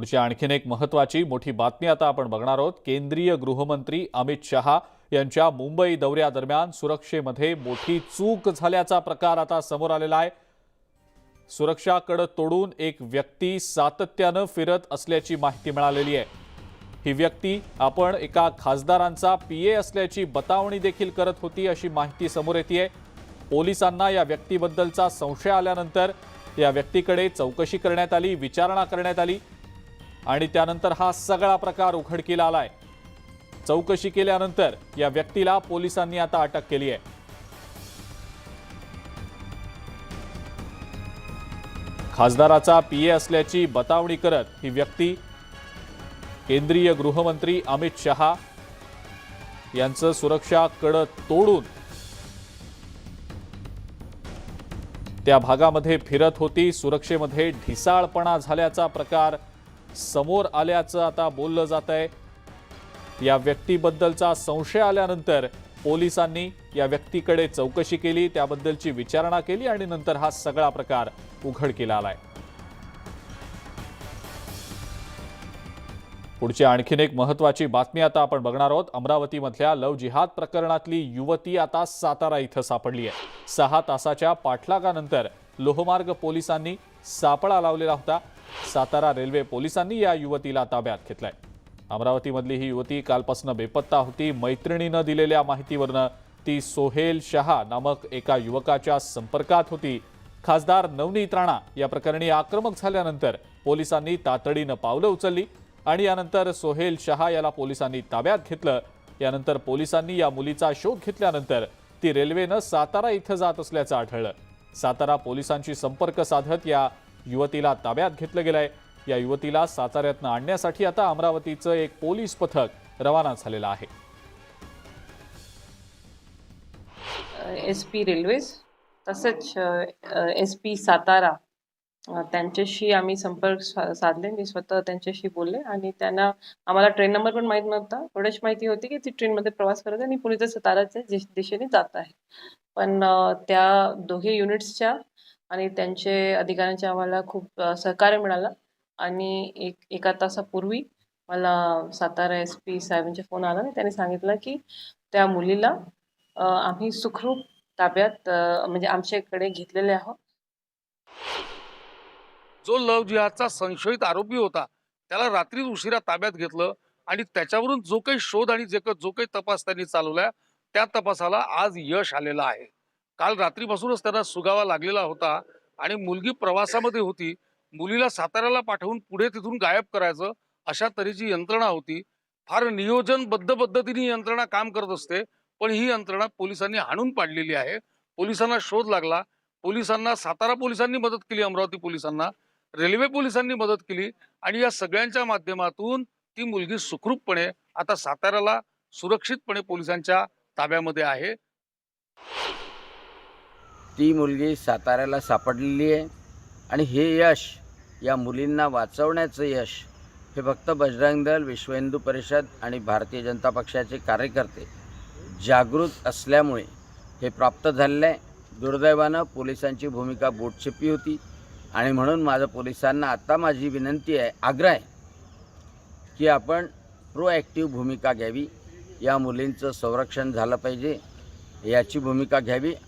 पुढची आणखीन एक महत्त्वाची मोठी बातमी आता आपण बघणार आहोत। केंद्रीय गृहमंत्री अमित शहा यांच्या मुंबई दौऱ्यादरम्यान सुरक्षेमध्ये मोठी चूक झाल्याचा प्रकार आता समोर आलेला आहे। सुरक्षा कड तोडून एक व्यक्ती सातत्याने फिरत असल्याची माहिती मिळालेली आहे। ही व्यक्ती आपण एका खासदारांचा पीए असल्याची बतावणी देखील करत होती अशी माहिती समोर येते। पोलिसांना या व्यक्तीबद्दलचा संशय आल्यानंतर या व्यक्तीकडे चौकशी करण्यात आली, विचारणा करण्यात आली आणि त्यानंतर हा सगळा प्रकार उघडकीला आलाय। चौकशी केल्यानंतर या व्यक्तीला पोलिसांनी आता अटक केली आहे। खासदाराचा पीए असल्याची बतावणी करत ही व्यक्ती केंद्रीय गृहमंत्री अमित शहा यांचं सुरक्षा कड तोडून त्या भागामध्ये फिरत होती। सुरक्षेमध्ये ढिसाळपणा झाल्याचा प्रकार समोर आल्याचं आता बोललं जात आहे। या व्यक्तीबद्दलचा संशय आल्यानंतर पोलिसांनी या व्यक्तीकडे चौकशी केली, त्याबद्दलची विचारणा केली आणि नंतर हा सगळा प्रकार उघडकीला आलाय। पुढची आणखीन एक महत्त्वाची बातमी आता आपण बघणार आहोत। अमरावतीमधल्या लव जिहाद प्रकरणातली युवती आता सातारा इथं सापडली आहे। 6 तासाच्या पाठलागानंतर लोहमार्ग पोलिसांनी सापळा लावलेला होता। सातारा रेल्वे पोलिसांनी या युवतीला ताब्यात घेतलंय। अमरावतीमधली ही युवती कालपासून बेपत्ता होती। मैत्रिणीनं दिलेल्या माहितीवरून ती सोहेल शहा नामक एका युवकाच्या संपर्कात होती। खासदार नवनीत राणा या प्रकरणी आक्रमक झाल्यानंतर पोलिसांनी तातडीनं पावलं उचलली आणि यानंतर सोहेल शहा याला पोलिसांनी ताब्यात घेतलं। यानंतर पोलिसांनी या मुलीचा शोध घेतल्यानंतर ती रेल्वेनं सातारा इथं जात असल्याचं आढळलं। सातारा पोलिसांशी संपर्क साधत या युवतीला ताब्यात घेतलं गेलंय। या युवतीला साताऱ्यातनं आणण्यासाठी आता अमरावतीचं एक पोलीस पथक रवाना झालेलं आहे। एसपी रेल्वेज तसेच एसपी सातारा त्यांच्याशी आम्ही संपर्क साधले। मी स्वतः त्यांच्याशी बोलले आणि त्यांना आम्हाला ट्रेन नंबर पण माहीत नव्हता। थोडीशी माहिती होती की ती ट्रेनमध्ये प्रवास करत आहे आणि पुढे साताराच्या दिशेने जात आहे। पण त्या दोघे युनिट्सच्या आणि त्यांचे अधिकाऱ्यांचे आम्हाला खूप सहकार्य मिळालं आणि एका तासापूर्वी मला सातारा एसपी साहेबांचा फोन आला आणि त्यांनी सांगितलं की त्या मुलीला आम्ही सुखरूप ताब्यात म्हणजे आमच्याकडे घेतलेले आहोत। जो लव जिहादचा संशयित आरोपी होता त्याला रात्री उशिरा ताब्यात घेतलं आणि त्याच्यावरून जो काही शोध आणि जो काही तपास त्यांनी चालवला त्या तपासाला आज यश आलेलं आहे। काल रात्रीपासूनच त्यांना सुगावा लागलेला होता आणि मुलगी प्रवासामध्ये होती। मुलीला साताऱ्याला पाठवून पुढे तिथून गायब करायचं अशा तऱ्हेची यंत्रणा होती। फार नियोजनबद्ध पद्धतीने यंत्रणा काम करत असते, पण ही यंत्रणा पोलिसांनी हाणून पाडलेली आहे। पोलिसांना शोध लागला, पोलिसांना सातारा पोलिसांनी मदत केली, अमरावती पोलिसांना, रेल्वे पोलिसांनी मदत केली आणि या सगळ्यांच्या माध्यमातून ती मुलगी सुखरूपपणे आता साताऱ्याला सुरक्षितपणे पोलिसांच्या ताब्यामध्ये आहे। ती मुलगी साताऱ्याला सापडलेली आहे आणि हे यश या मुलींना वाचवण्याचं यश हे फक्त बजरंग दल, विश्व हिंदू परिषद आणि भारतीय जनता पक्षाचे कार्यकर्ते जागृत असल्यामुळे हे प्राप्त झालेलं आहे। दुर्दैवानं पोलिसांची भूमिका बोटछिपी होती आणि म्हणून माझं पोलिसांना आता माझी विनंती आहे, आग्रह आहे की आपण प्रोॲक्टिव्ह भूमिका घ्यावी। या मुलींचं संरक्षण झालं पाहिजे याची भूमिका घ्यावी।